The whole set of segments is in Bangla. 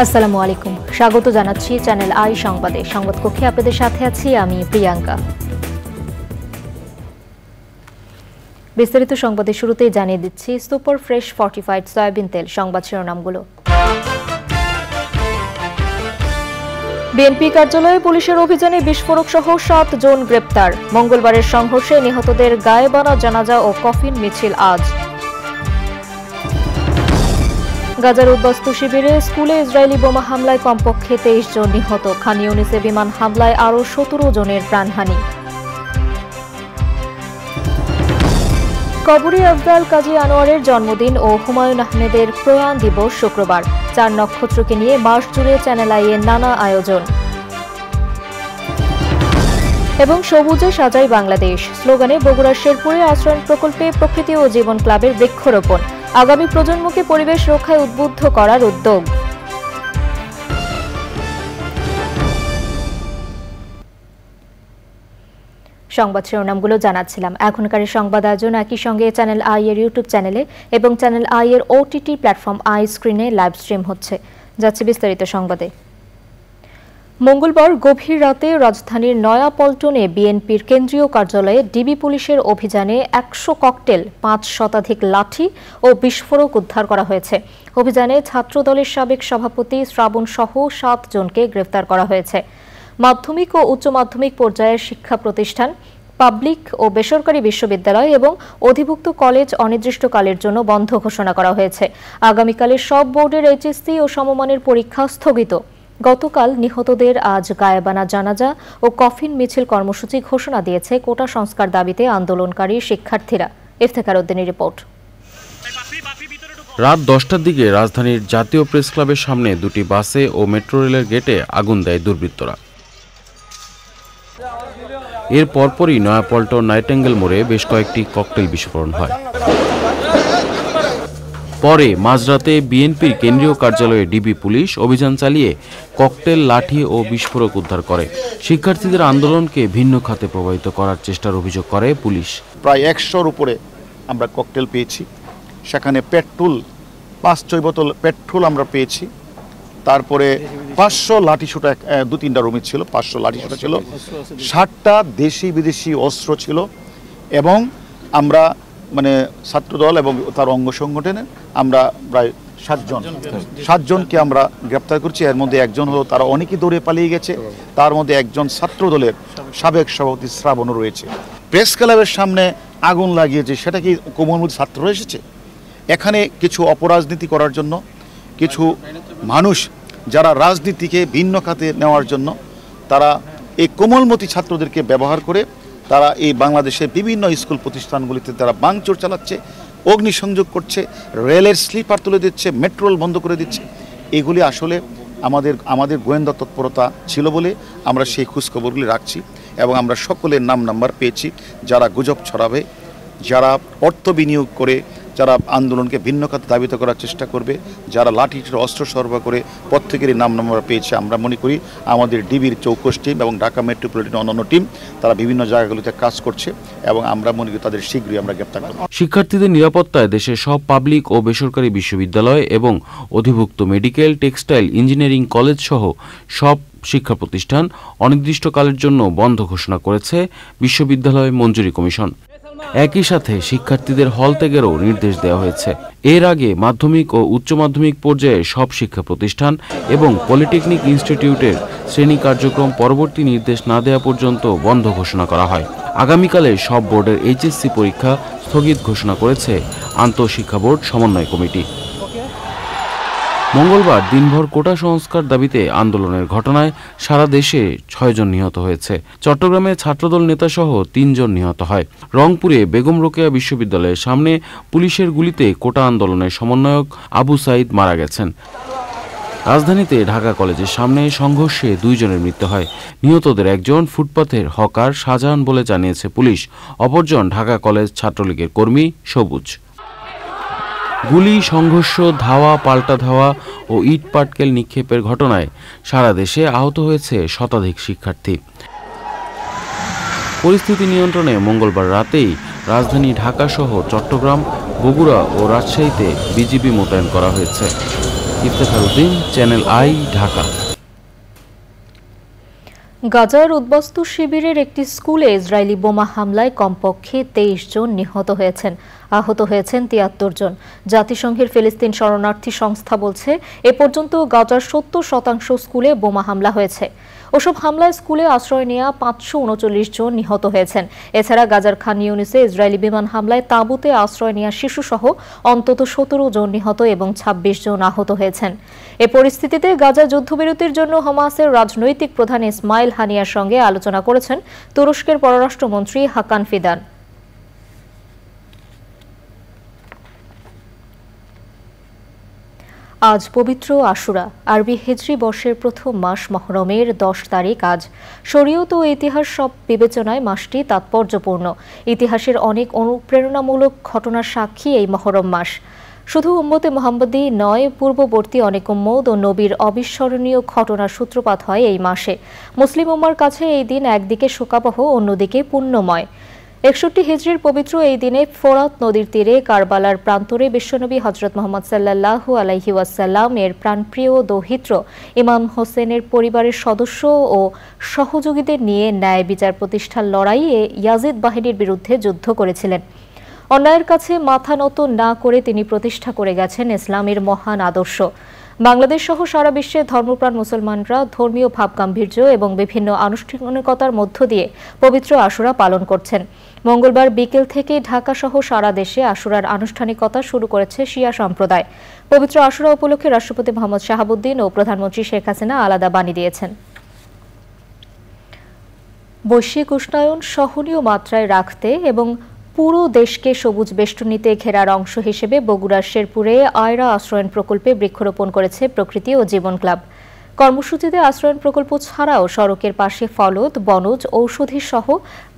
আসসালামু আলাইকুম, স্বাগত জানাচ্ছি চ্যানেল আই সংবাদে। সংবাদ কক্ষে আপনাদের সাথে আছি আমি প্রিয়াঙ্কা। বিস্তারিত সংবাদের শুরুতেই জানিয়ে দিচ্ছি সুপার ফ্রেশ ফর্টিফাইড সয়াবিন তেল। সংবাদ শিরোনামগুলো। বিএনপি কার্যালয়ে পুলিশের অভিযানে বিস্ফোরক সহ 7 জন গ্রেপ্তার। মঙ্গলবারের সংঘর্ষে নিহতদের গায়েবানা জানাজা ও কফিন মিছিল আজ। গাজার উদ্বাস্তু শিবিরে স্কুলে ইসরায়েলি বোমা হামলায় কমপক্ষে 23 জন নিহত। খান ইউনিসে বিমান হামলায় আরও 17 জনের প্রাণহানি। কবরে আফজাল কাজী আনোয়ারের জন্মদিন ও হুমায়ুন আহমেদের প্রয়াণ দিবস শুক্রবার। 4 নক্ষত্রকে নিয়ে মাস জুড়ে চ্যানেল আই এর নানা আয়োজন। এবং সবুজে সাজাই বাংলাদেশ স্লোগানে বগুড়ার শেরপুরে আশ্রয়ণ প্রকল্পে প্রকৃতি ও জীবন ক্লাবের বৃক্ষরোপণ। আগামী প্রজন্মকে পরিবেশ রক্ষায় উদ্বুদ্ধ করার উদ্যোগ। সংবাদ শিরোনামগুলো জানাচ্ছিলাম। এখনকার সংবাদ আয়োজন একই সঙ্গে চ্যানেল আই এর ইউটিউব চ্যানেলে এবং চ্যানেল আই এর ওটিটি প্ল্যাটফর্ম আই স্ক্রিনে লাইভ স্ট্রিম হচ্ছে। যাচ্ছে বিস্তারিত সংবাদে। মঙ্গলবার গভীর রাতে রাজধানীর নয়াপল্টনে বিএনপির কেন্দ্রীয় কার্যালয়ে ডিবি পুলিশের অভিযানে 100 ককটেল, 5 শতাধিক লাঠি ও বিস্ফোরক উদ্ধার করা হয়েছে। অভিযানে ছাত্রদলের সাবেক সভাপতি শ্রাবণ সহ 7 জনকে গ্রেফতার করা হয়েছে। মাধ্যমিক ও উচ্চ মাধ্যমিক পর্যায়ের শিক্ষা প্রতিষ্ঠান, পাবলিক ও বেসরকারি বিশ্ববিদ্যালয় এবং অধিভুক্ত কলেজ অনির্দিষ্টকালের জন্য বন্ধ ঘোষণা করা হয়েছে। আগামীকালের সব বোর্ডের এইচএসসি ও সমমানের পরীক্ষা স্থগিত। গতকাল নিহতদের আজ গায়েবানা জানাজা ও কফিন মিছিল কর্মসূচি ঘোষণা দিয়েছে কোটা সংস্কার দাবিতে আন্দোলনকারী শিক্ষার্থীরা। ইফতেখার উদ্দিনের রিপোর্ট। রাত 10টার দিকে রাজধানীর জাতীয় প্রেস ক্লাবের সামনে 2টি বাসে ও মেট্রো রেলের গেটে আগুন দেয় দুর্বৃত্তরা। এর পরপরই নয়াপল্টন নাইটেঙ্গেল মোড়ে বেশ কয়েকটি ককটেল বিস্ফোরণ হয়। পরে মাঝরাতে বিএনপির কেন্দ্রীয় কার্যালয়ে ডিবি পুলিশ অভিযান চালিয়ে ককটেল, লাঠি ও বিস্ফোরক উদ্ধার করে। শিক্ষার্থীদের আন্দোলনকে ভিন্ন খাতে প্রভাবিত করার চেষ্টার অভিযোগ করে পুলিশ। প্রায় 100-র উপরে আমরা ককটেল পেয়েছি। সেখানে পেট্রোল 5-6 বোতল পেট্রোল আমরা পেয়েছি। তারপরে 500 লাঠিসোঁটা 2-3টা রুমে ছিল, 500 লাঠিসোঁটা ছিল, 60টা দেশি বিদেশি অস্ত্র ছিল। এবং আমরা ছাত্রদল এবং তার অঙ্গ সংগঠনের আমরা প্রায় 7 জনকে আমরা গ্রেপ্তার করছি। এর মধ্যে একজন হলো, তারা অনেকেই দৌড়ে পালিয়ে গেছে। তার মধ্যে একজন ছাত্রদলের সাবেক সভাপতি শ্রাবণও রয়েছে। প্রেস ক্লাবের সামনে আগুন লাগিয়েছে, সেটা কি কোমলমতি ছাত্ররা এসেছে? এখানে কিছু অপরাজনীতি করার জন্য কিছু মানুষ যারা রাজনীতিকে ভিন্ন খাতে নেওয়ার জন্য তারা এই কোমলমতি ছাত্রদেরকে ব্যবহার করে তারা এই বাংলাদেশের বিভিন্ন স্কুল প্রতিষ্ঠানগুলিতে তারা ভাঙচুর চালাচ্ছে, অগ্নিসংযোগ করছে, রেলের স্লিপার তুলে দিচ্ছে, মেট্রো রেল বন্ধ করে দিচ্ছে। এগুলি আসলে আমাদের গোয়েন্দা তৎপরতা ছিল বলে আমরা সেই খোঁজখবরগুলি রাখছি এবং আমরা সকলের নাম্বার পেয়েছি যারা গুজব ছড়াবে, যারা অর্থ বিনিয়োগ করে যারা আন্দোলনকে ভিন্ন খাতে ধাবিত করার চেষ্টা করবে, যারা লাঠি অস্ত্র সরবরাহ করে, প্রত্যেকেরই নাম্বার পেয়েছে। আমরা মনে করি আমাদের ডিবির চৌকস টিম এবং ঢাকা মেট্রোপলিটন অন্যান্য টিম তারা বিভিন্ন জায়গাগুলিতে কাজ করছে এবং আমরা মনে করি তাদের শীঘ্রই আমরা গ্রেপ্তার করব। শিক্ষার্থীদের নিরাপত্তায় দেশের সব পাবলিক ও বেসরকারি বিশ্ববিদ্যালয় এবং অধিভুক্ত মেডিকেল, টেক্সটাইল, ইঞ্জিনিয়ারিং কলেজ সহ সব শিক্ষা প্রতিষ্ঠান অনির্দিষ্টকালের জন্য বন্ধ ঘোষণা করেছে বিশ্ববিদ্যালয় মঞ্জুরি কমিশন। একই সাথে শিক্ষার্থীদের হল ত্যাগেরও নির্দেশ দেওয়া হয়েছে। এর আগে মাধ্যমিক ও উচ্চ মাধ্যমিক পর্যায়ে সব শিক্ষা প্রতিষ্ঠান এবং পলিটেকনিক ইনস্টিটিউটের শ্রেণী কার্যক্রম পরবর্তী নির্দেশ না দেওয়া পর্যন্ত বন্ধ ঘোষণা করা হয়। আগামীকালে সব বোর্ডের এইচএসসি পরীক্ষা স্থগিত ঘোষণা করেছে আন্তঃশিক্ষা বোর্ড সমন্বয় কমিটি। মঙ্গলবার দিনভর কোটা সংস্কার দাবিতে আন্দোলনের ঘটনায় সারা দেশে 6 জন নিহত হয়েছে। চট্টগ্রামে ছাত্রদল নেতাসহ 3 জন নিহত হয়। রংপুরে বেগম রোকেয়া বিশ্ববিদ্যালয়ের সামনে পুলিশের গুলিতে কোটা আন্দোলনের সমন্বয়ক আবু সাইদ মারা গেছেন। রাজধানীতে ঢাকা কলেজের সামনে সংঘর্ষে 2 জনের মৃত্যু হয়। নিহতদের একজন ফুটপাথের হকার শাহজাহান বলে জানিয়েছে পুলিশ, অপরজন ঢাকা কলেজ ছাত্রলীগের কর্মী সবুজ। গুলি, সংঘর্ষ, ধাওয়া, পাল্টা ধাওয়া ও ইট পাটকেল নিক্ষেপের ঘটনায় সারা দেশে আহত হয়েছে শতাধিক শিক্ষার্থী। পরিস্থিতি নিয়ন্ত্রণে মঙ্গলবার রাতেই রাজধানী ঢাকা সহ চট্টগ্রাম, বগুড়া ও রাজশাহীতে বিজিবি মোতায়েন করা হয়েছে। Iftekhar Uddin, channel I, Dhaka. গাজার উদ্বাস্তু শিবিরের একটি স্কুলে ইসরায়েলি বোমা হামলায় কমপক্ষে 23 জন নিহত হয়েছেন, আহত হয়েছেন 73 জন। জাতিসংঘের ফিলিস্তিন শরণার্থী সংস্থা বলছে এ পর্যন্ত গাজার 70% স্কুলে বোমা হামলা হয়েছে। ওসব হামলায় স্কুলে আশ্রয় নেওয়া 539 জন নিহত হয়েছেন। এছাড়া গাজার খান ইউনিসে ইসরায়েলি বিমান হামলায় তাঁবুতে আশ্রয় নেওয়া শিশুসহ অন্তত 17 জন নিহত এবং 26 জন আহত হয়েছেন। এ পরিস্থিতিতে গাজা যুদ্ধবিরতির জন্য হামাসের রাজনৈতিক প্রধান ইসমাইল হানিয়ার সঙ্গে আলোচনা করেছেন তুরস্কের পররাষ্ট্রমন্ত্রী হাকান ফিদান। আজ পবিত্র আশুরা, আরবি হিজরি বর্ষের প্রথম মাস মহরমের 10 তারিখ। আজ শরীয়ত ও ইতিহাস সব বিবেচনায় মাসটি তাৎপর্যপূর্ণ। ইতিহাসের অনেক অনুপ্রেরণামূলক ঘটনার সাক্ষী এই মহরম মাস। শুধু উম্মতে মুহাম্মদী নয়, পূর্ববর্তী অনেক উম্মত ও নবীর অবিস্মরণীয় ঘটনার সূত্রপাত হয় এই মাসে। মুসলিম উম্মার কাছে এই দিন একদিকে শোকাবহ, অন্যদিকে পুণ্যময়। 61 হিজরির পবিত্র এই দিনে ফোরাত নদীর তীরে কারবালার প্রান্তরে বিশ্বনবী হযরত মুহাম্মদ সাল্লাল্লাহু আলাইহি ওয়াসাল্লাম এর প্রাণপ্রিয় দৌহিত্র ইমাম হোসেনের পরিবারের সদস্য ও সহযোগীদের নিয়ে ন্যায় বিচার প্রতিষ্ঠার লড়াইয়ে ইয়াজিদ বাহিনীর বিরুদ্ধে যুদ্ধ করেছিলেন। অন্যায়ের কাছে মাথা নত না করে তিনি প্রতিষ্ঠা করে গেছেন ইসলামের মহান আদর্শ। বাংলাদেশ সহ সারা বিশ্বে ধর্মপ্রাণ মুসলমানরা ধর্মীয় ভাবগাম্ভীর্য এবং বিভিন্ন আনুষ্ঠানিকতার মধ্য দিয়ে পবিত্র আশুরা পালন করছেন। মঙ্গলবার বিকেল থেকে ঢাকা সহ সারা দেশে আশুরার আনুষ্ঠানিকতা শুরু করেছে শিয়া সম্প্রদায়। পবিত্র আশুরা উপলক্ষে রাষ্ট্রপতি মোহাম্মদ শাহাবুদ্দিন ও প্রধানমন্ত্রী শেখ হাসিনা আলাদা বাণী দিয়েছেন। বৈশ্বিক উষ্ণায়ন সহনীয় মাত্রায় রাখতে এবং পুরো দেশকে সবুজ বেষ্টনীতে ঘেরার অংশ হিসেবে বগুড়ার শেরপুরে আয়রা আশ্রয়ন প্রকল্পে বৃক্ষরোপণ করেছে প্রকৃতি ও জীবন ক্লাব। কর্মসূচিতে আশ্রয়ন প্রকল্প ছাড়াও সড়কের পাশে ফলদ, বনজ, ঔষধি সহ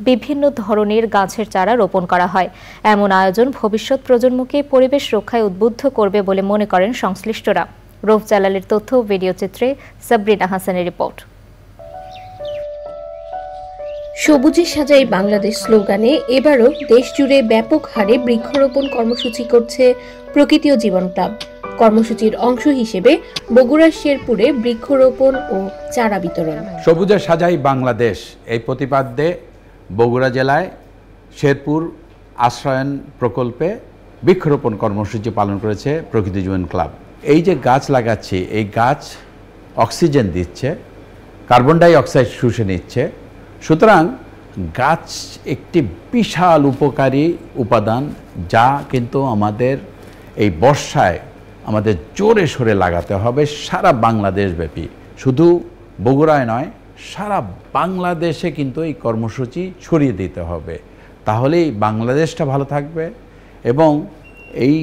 বিভিন্ন ধরনের গাছের চারা রোপণ করা হয়। এমন আয়োজন ভবিষ্যৎ প্রজন্মকে পরিবেশ রক্ষায় উদ্বুদ্ধ করবে বলে মনে করেন সংশ্লিষ্টরা। রৌফ জালালের তথ্য ও ভিডিও চিত্রে সাবরিনা হাসানের রিপোর্ট। সবুজে সাজাই বাংলাদেশ স্লোগানে এবারও দেশজুড়ে ব্যাপক হারে বৃক্ষরোপণ কর্মসূচি করছে প্রকৃতি ও জীবন ক্লাব। কর্মসূচির অংশ হিসেবে বগুড়ার শেরপুরে বৃক্ষরোপণ ও চারা বিতরণ। সবুজে সাজাই বাংলাদেশ এই প্রতিপাদ্যে বগুড়া জেলায় শেরপুর আশ্রয়ন প্রকল্পে বৃক্ষরোপণ কর্মসূচি পালন করেছে প্রকৃতি জীবন ক্লাব। এই যে গাছ লাগাচ্ছি, এই গাছ অক্সিজেন দিচ্ছে, কার্বন ডাই অক্সাইড শুষে নিচ্ছে। সুতরাং গাছ একটি বিশাল উপকারী উপাদান, যা কিন্তু আমাদের এই বর্ষায় আমাদের জোরে সোরে লাগাতে হবে সারা বাংলাদেশ ব্যাপী। শুধু বগুড়ায় নয়, সারা বাংলাদেশে কিন্তু এই কর্মসূচি ছড়িয়ে দিতে হবে। তাহলেই বাংলাদেশটা ভালো থাকবে এবং এই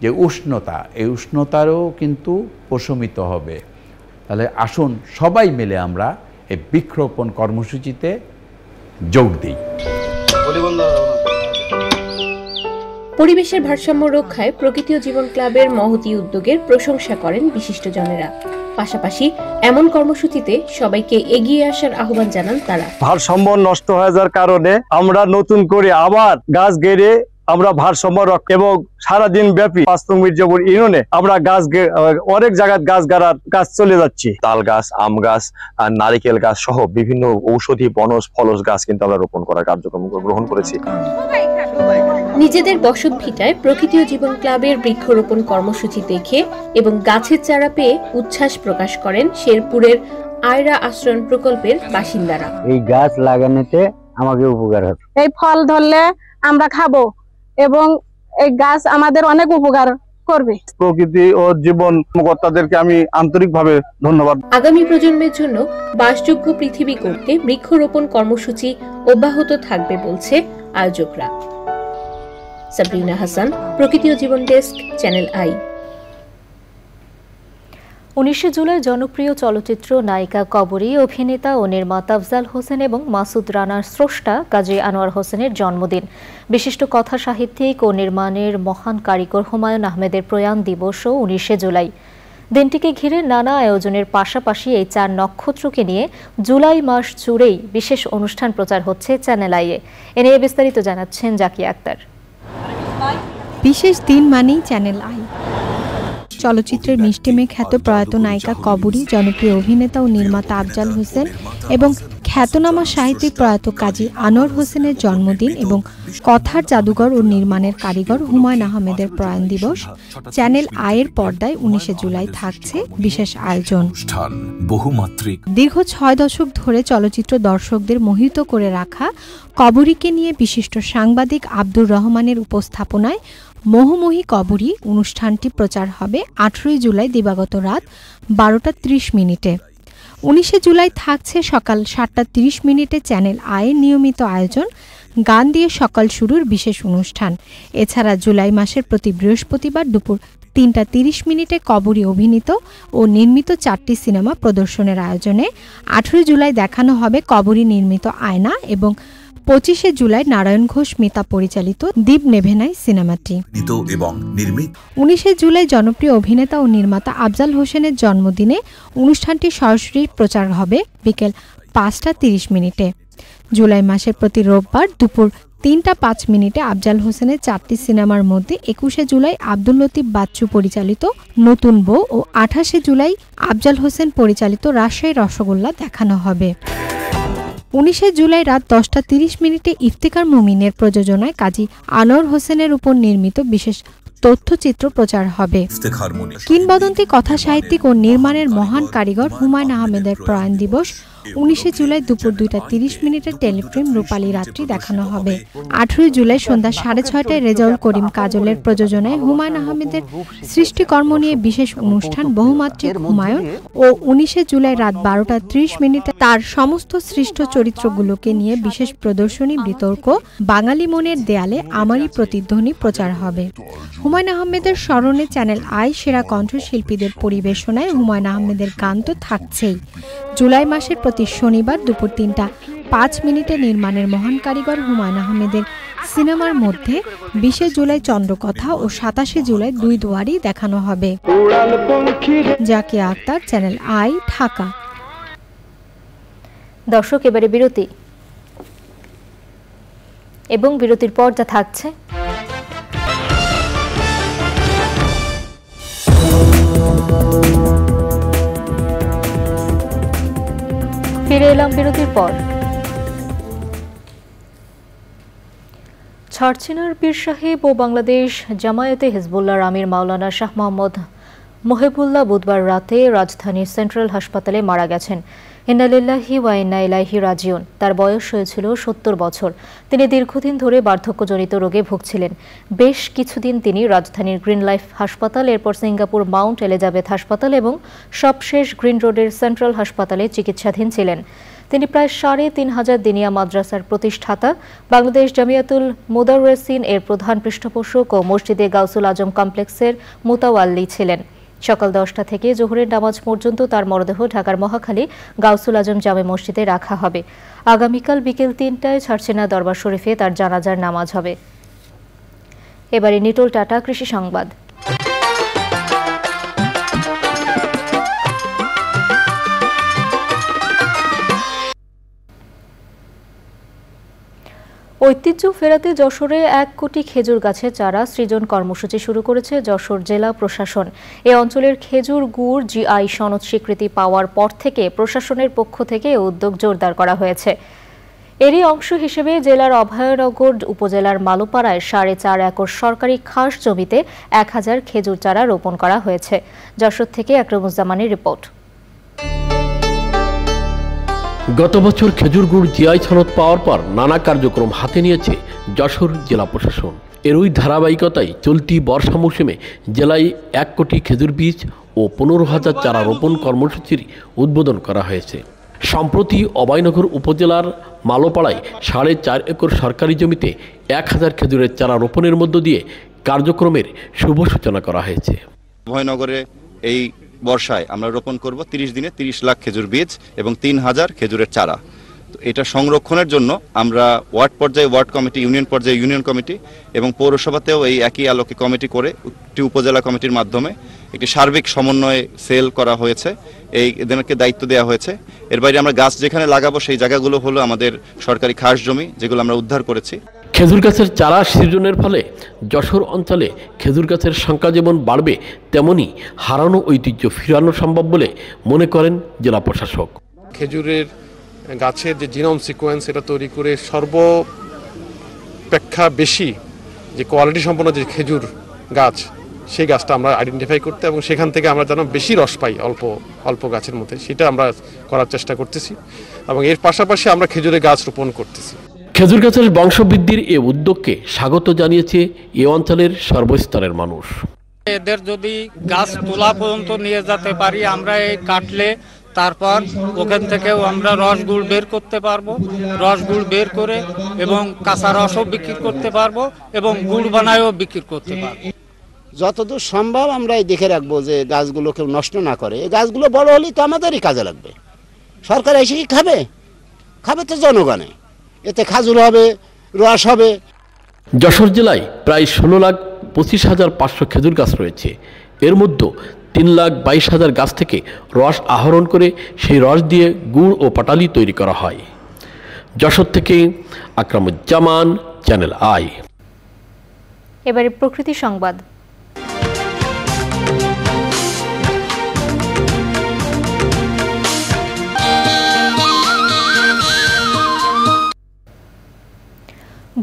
যে উষ্ণতা, এই উষ্ণতারও কিন্তু প্রশমিত হবে। তাহলে আসুন সবাই মিলে আমরা এই বৃক্ষরোপণ কর্মসূচিতে যোগ দিই। পরিবেশের ভারসাম্য রক্ষায় প্রকৃতি ও জীবন ক্লাবের মহতী উদ্যোগের প্রশংসা করেন বিশিষ্টজনেরা। পাশাপাশি এমন কর্মসূচিতে সবাইকে এগিয়ে আসার আহ্বান জানান তারা। ভারসাম্য নষ্ট হয়ে যাওয়ার কারণে আমরা নতুন করে আবার গাছ গেড়ে আমরা ভারসাম্য রক্ষা এবং সারাদিন ব্যাপী ৫ নং মির্জাপুর ইউনিয়নে আমরা গাছ অনেক জায়গায় গাছ গাড়ার কাজ চলে যাচ্ছে। তাল গাছ, আম গাছ আর নারিকেল গাছ সহ বিভিন্ন ঔষধি বনজ ফলজ গাছ কিন্তু আমরা রোপণ করার কার্যক্রম গ্রহণ করেছি। নিজেদের বসত ভিটায় প্রকৃতি ও জীবন ক্লাবের বৃক্ষরোপণ কর্মসূচি দেখে এবং গাছের চারা পেয়ে উচ্ছ্বাস প্রকাশ করেন শেরপুরের আয়রা আশ্রয়ন প্রকল্পের বাসিন্দারা। এই গাছ লাগানোতে আমাকে উপকার হবে। এই ফল ধরলে আমরা খাবো এবং এই গাছ আমাদের অনেক উপকার করবে। প্রকৃতি ও জীবন কর্তাদেরকে আমি আন্তরিকভাবে ধন্যবাদ। আগামী প্রজন্মের জন্য বাসযোগ্য পৃথিবী করতে বৃক্ষরোপণ কর্মসূচি অব্যাহত থাকবে বলছে আয়োজকরা। সাবরিনা হাসান, প্রকৃতি ও জীবন ডেস্ক, চ্যানেল আই। 19 জুলাই জনপ্রিয় চলচ্চিত্র নায়িকা কবরী, অভিনেতা ও নির্মাতা আফজাল হোসেন এবং মাসুদ রানার স্রষ্টা কাজী আনোয়ার হোসেনের জন্মদিন। বিশিষ্ট কথা সাহিত্যিক ও নির্মাণের মহান কারিগর হুমায়ুন আহমেদের প্রয়াণ দিবসও 19 জুলাই। দিনটিকে ঘিরে নানা আয়োজনের পাশাপাশি এই 4 নক্ষত্রকে নিয়ে জুলাই মাস জুড়েই বিশেষ অনুষ্ঠান প্রচার হচ্ছে চ্যানেল আইয়ে। এ নিয়ে বিস্তারিত জানাচ্ছেন জাকিয়া আক্তার। বিশেষ দিন মানেই চ্যানেল আই। চলচ্চিত্রের মিষ্টি মেয়ে খ্যাত প্রয়াত নায়িকা কবরী, জনপ্রিয় অভিনেতা ও নির্মাতা আফজাল হোসেন এবং খ্যাতনামা সাহিত্যিক প্রয়াত কাজী আনোয়ার হোসেনের জন্মদিন এবং কথার জাদুঘর ও নির্মাণের কারিগর হুমায়ুন আহমেদের প্রয়াণ দিবস। চ্যানেল আয়ের পর্দায় 19 জুলাই থাকছে বিশেষ আয়োজন। দীর্ঘ 6 দশক ধরে চলচ্চিত্র দর্শকদের মোহিত করে রাখা কবরীকে নিয়ে বিশিষ্ট সাংবাদিক আব্দুর রহমানের উপস্থাপনায় মোহময়ী কবরী অনুষ্ঠানটি প্রচার হবে 18 জুলাই দিবাগত রাত 12:30। 19 জুলাই থাকছে সকাল 7:30 চ্যানেল আয়ের নিয়মিত আয়োজন, গান দিয়ে সকাল শুরুর বিশেষ অনুষ্ঠান। এছাড়া জুলাই মাসের প্রতি বৃহস্পতিবার দুপুর 3:30 কবরী অভিনীত ও নির্মিত 4টি সিনেমা প্রদর্শনের আয়োজনে 18 জুলাই দেখানো হবে কবরী নির্মিত আয়না এবং 25 জুলাই নারায়ণ ঘোষ মিতা পরিচালিত দ্বীপ নেভেনাই সিনেমাটি। 19 জুলাই জনপ্রিয় অভিনেতা ও নির্মাতা আফজাল হোসেনের জন্মদিনে অনুষ্ঠানটি সরাসরি প্রচার হবে বিকেল 5:30। জুলাই মাসের প্রতি রোববার দুপুর 3:05 আফজাল হোসেনের 4টি সিনেমার মধ্যে 21 জুলাই আব্দুল লতিফ বাচ্চু পরিচালিত নতুন বউ ও 28 জুলাই আফজাল হোসেন পরিচালিত রাজশাহী রসগোল্লা দেখানো হবে। 19 জুলাই রাত 10:30 ইফতিকার মুমিনের প্রযোজনায় কাজী আনোয়ার হোসেনের উপর নির্মিত বিশেষ তথ্যচিত্র প্রচার হবে। কিংবদন্তি কথা সাহিত্যিক ও নির্মাণের মহান কারিগর হুমায়ুন আহমেদের প্রয়াণ দিবস 19 জুলাই দুপুর 2:30 টেলিফিল্ম রূপালী রাত্রি দেখানো হবে। 18 জুলাই সন্ধ্যা 6:30 রেজাউল করিম কাজলের প্রযোজনায় হুমায়ুন আহমেদের সৃষ্টিকর্ম নিয়ে বিশেষ অনুষ্ঠান বহুমাত্রিক হুমায়ুন ও 19 জুলাই রাত 12:30 তার সমস্ত সৃষ্ট চরিত্রগুলোকে নিয়ে বিশেষ প্রদর্শনী বিতর্ক বাঙালি মনের দেয়ালে আমারই প্রতিধ্বনি প্রচার হবে। হুমায়ুন আহমেদের স্মরণে চ্যানেল আই সেরা কণ্ঠশিল্পীদের পরিবেশনায় হুমায়ুন আহমেদের গান তো থাকছেই। জুলাই মাসের প্রতি শনিবার দুপুর 3:05 নির্মাণের মহান কারিগর হুমায়ুন আহমেদের সিনেমার মধ্যে 20 জুলাই চন্দ্রকথা ও 27 জুলাই দুই দুয়ারি দেখানো হবে। Zakia Akter, channel I, Dhaka. দর্শক, এবারে বিরতি এবং বিরতির পর যা থাকছে ফিরে এলাম বিরতির পর। ছারছিনার পীর সাহেব ও বাংলাদেশ জামায়াতে হিজবুল্লাহর আমির মাওলানা শাহ মোহাম্মদ মহিবুল্লাহ বুধবার রাতে রাজধানীর সেন্ট্রাল হাসপাতালে মারা গেছেন। ইন্না লিল্লাহি ওয়া ইন্না ইলাইহি রাজিউন। তার বয়স হয়েছিল 70 বছর। তিনি দীর্ঘদিন ধরে বার্ধক্যজনিত রোগে ভুগছিলেন। বেশ কিছুদিন তিনি রাজধানীর গ্রিন লাইফ হাসপাতাল, এরপর সিঙ্গাপুর মাউন্ট এলিজাবেথ হাসপাতাল এবং সবশেষ গ্রিন রোডের সেন্ট্রাল হাসপাতালে চিকিৎসাধীন ছিলেন। তিনি প্রায় 3,500 দিনিয়া মাদ্রাসার প্রতিষ্ঠাতা, বাংলাদেশ জামিয়াতুল মুদাররিসিন এর প্রধান পৃষ্ঠপোষক ও মসজিদে গাউসুল আজম কমপ্লেক্সের মুতাওয়াল্লি ছিলেন। সকাল 10টা থেকে জোহরের নামাজ পর্যন্ত তার মরদেহ ঢাকার মহাখালী গাউসুল আজম জামে মসজিদে রাখা হবে। আগামীকাল বিকেল 3টায় ছারছিনা দরবার শরীফে তার জানাজার নামাজ হবে। এবারে নিটোল টাটা কৃষি সংবাদ। ঐতিহ্য ফেরাতে যশোরে 1 কোটি খেজুর গাছের চারা সৃজন কর্মসূচি শুরু করেছে যশোর জেলা প্রশাসন। এ অঞ্চলের খেজুর গুড় জিআই সনদ স্বীকৃতি পাওয়ার পর থেকে প্রশাসনের পক্ষ থেকে উদ্যোগ জোরদার করা হয়েছে। এরই অংশ হিসেবে জেলার অভয়নগর উপজেলার মালুপাড়ায় 4.5 একর সরকারি খাস জমিতে 1000 খেজুর চারা রোপণ করা হয়েছে। যশোর থেকে আকরামুজ্জামানের রিপোর্ট। গত বছর খেজুর গুড় জিআই সনদ পাওয়ার পর নানা কার্যক্রম হাতে নিয়েছে যশোর জেলা প্রশাসন। এরই ধারাবাহিকতায় চলতি বর্ষা মৌসুমে জেলায় 1 কোটি খেজুর বীজ ও 15,000 চারা রোপণ কর্মসূচির উদ্বোধন করা হয়েছে। সম্প্রতি অভয়নগর উপজেলার মালোপাড়ায় 4.5 একর সরকারি জমিতে 1000 খেজুরের চারা রোপণের মধ্য দিয়ে কার্যক্রমের শুভ সূচনা করা হয়েছে। অভয়নগরে এই বর্ষায় আমরা রোপণ করব 30 দিনে 30 লাখ খেজুর বীজ এবং 3000 খেজুরের চারা। তো এটা সংরক্ষণের জন্য আমরা ওয়ার্ড পর্যায়ে ওয়ার্ড কমিটি, ইউনিয়ন পর্যায়ে ইউনিয়ন কমিটি এবং পৌরসভাতেও এই একই আলোকে কমিটি করে একটি উপজেলা কমিটির মাধ্যমে একটি সার্বিক সমন্বয়ে সেল করা হয়েছে। এদেরকে দায়িত্ব দেওয়া হয়েছে। এর বাইরে আমরা গাছ যেখানে লাগাবো সেই জায়গাগুলো হলো আমাদের সরকারি খাস জমি, যেগুলো আমরা উদ্ধার করেছি। খেজুর গাছের চারা সৃজনের ফলে যশোর অঞ্চলে খেজুর গাছের সংখ্যা যেমন বাড়বে, তেমনি হারানো ঐতিহ্য ফিরানো সম্ভব বলে মনে করেন জেলা প্রশাসক। খেজুরের গাছের যে জিনোম সিকোয়েন্স এটা তৈরি করে সর্বাপেক্ষা বেশি যে কোয়ালিটি সম্পন্ন যে খেজুর গাছ, সেই গাছটা আমরা আইডেন্টিফাই করতে এবং সেখান থেকে আমরা যেন বেশি রস পাই অল্প গাছের মধ্যে, সেটা আমরা করার চেষ্টা করতেছি এবং এর পাশাপাশি আমরা খেজুরের গাছ রোপণ করতেছি। খেজুর গাছের বংশবৃদ্ধির এ উদ্যোগকে স্বাগত জানিয়েছে এ অঞ্চলের সর্বস্তরের মানুষ। এদের যদি গাছ তোলা পর্যন্ত নিয়ে যেতে পারি আমরা, এই কাটলে তারপর ওখান থেকেও আমরা রসগুড় বের করতে পারবো, রসগুড় বের করে এবং কাঁচা রসও বিক্রি করতে পারবো এবং গুড় বানায়ও বিক্রি করতে পারবো। যতদূর সম্ভব আমরা এই দেখে রাখবো যে গাছগুলো কেউ নষ্ট না করে। এই গাছগুলো বড় হলেই তো আমাদেরই কাজে লাগবে। সরকার এসে কি খাবে? খাবে তো জনগণে। এতে খাজুর হবে, রস হবে। যশোর জেলায় প্রায় 16,25,500 খেজুর গাছ রয়েছে। এর মধ্যে 3,22,000 গাছ থেকে রস আহরণ করে সেই রস দিয়ে গুড় ও পাটালি তৈরি করা হয়। যশোর থেকে আকরামুজ্জামান, চ্যানেল আই। এবারে প্রকৃতি সংবাদ।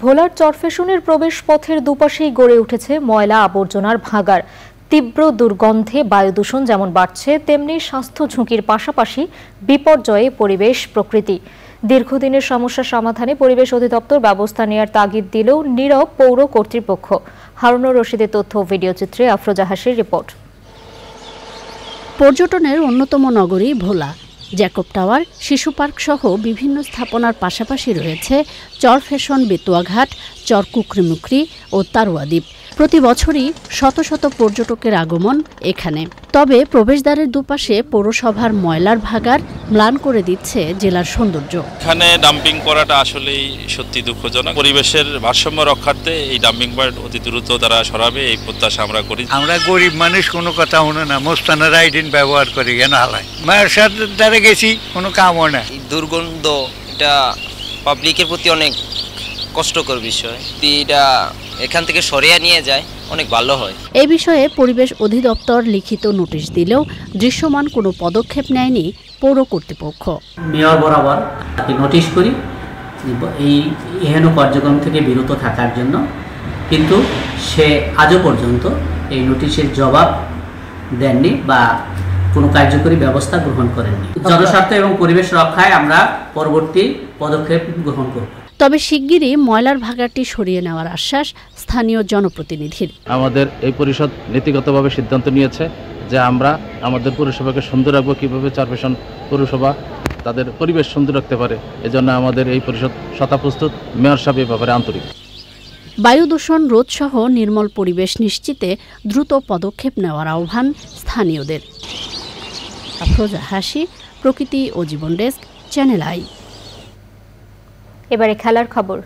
ভোলার চরফেশনের প্রবেশ পথের দুপাশেই গড়ে উঠেছে ময়লা আবর্জনার ভাগাড়। তীব্র দুর্গন্ধে বায়ু দূষণ যেমন বাড়ছে, তেমনি স্বাস্থ্য ঝুঁকির পাশাপাশি বিপর্যয়ে পরিবেশ প্রকৃতি। দীর্ঘদিনের সমস্যা সমাধানে পরিবেশ অধিদপ্তর ব্যবস্থা নেওয়ার তাগিদ দিলেও নীরব পৌর কর্তৃপক্ষ। হারুনুর রশিদের তথ্য ও ভিডিও চিত্রে আফরোজা হাসির রিপোর্ট। পর্যটনের অন্যতম নগরী ভোলা। জ্যাকব টাওয়ার, শিশু পার্ক সহ বিভিন্ন স্থাপনার পাশাপাশি রয়েছে চরফেশন, বেতুয়াঘাট, চর কুকরিমুকরি ও তারুয়া দ্বীপ। প্রতি বছরই শত শত পর্যটকের আগমন এখানে। তবে প্রবেশদ্বারের দুপাশে পৌরসভার ময়লার ভাগাড় ম্লান করে দিচ্ছে জেলার সৌন্দর্য। এখানে ডাম্পিং করাটা আসলেই সত্যি দুঃখজনক। পরিবেশের ভারসাম্য রক্ষার্থে এই ডাম্পিং পয়েন্ট অতি দ্রুত তারা সরাবে, এই প্রত্যাশা আমরা করি। আমরা গরিব মানুষ, কোনো কথা শুনে না, মোস্তানার আইডিন ব্যবহার করি কেন হালায়। মায়ের সাথে দ্বারা গেছি, কোনো কামও না। দুর্গন্ধ এটা পাবলিকের প্রতি অনেক কষ্টকর বিষয়। এটা এখান থেকে সরিয়ে নিয়ে যায় অনেক ভালো হয়। এই বিষয়ে পরিবেশ অধিদপ্তর লিখিত নোটিশ দিলেও দৃশ্যমান কোনো পদক্ষেপ নেয়নি পৌর কর্তৃপক্ষ। মেয়র বরাবর নোটিশ করি এই এহেন কার্যক্রম থেকে বিরত থাকার জন্য, কিন্তু সে আজও পর্যন্ত এই নোটিশের জবাব দেননি বা কোনো কার্যকরী ব্যবস্থা গ্রহণ করেননি। জনস্বার্থ এবং পরিবেশ রক্ষায় আমরা পরবর্তী পদক্ষেপ গ্রহণ করব। তবে শিগগিরই ময়লার ভাগাড়টি সরিয়ে নেওয়ার আশ্বাস স্থানীয় জনপ্রতিনিধির। আমাদের এই পরিষদ নীতিগতভাবে সিদ্ধান্ত নিয়েছে যে আমরা আমাদের পৌরসভাকে সুন্দর রাখবো। কীভাবে চরফেশন পৌরসভা তাদের পরিবেশ সুন্দর রাখতে পারে, এজন্য আমাদের এই পরিষদ শতপ্রস্তুত। মেয়র সাহেব এই ব্যাপারে আন্তরিক। বায়ু দূষণ রোধ সহ নির্মল পরিবেশ নিশ্চিতে দ্রুত পদক্ষেপ নেওয়ার আহ্বান স্থানীয়দের। আফরোজা হাসি, প্রকৃতি ও জীবন ডেস্ক, চ্যানেল আই। এবারে খেলার খবর।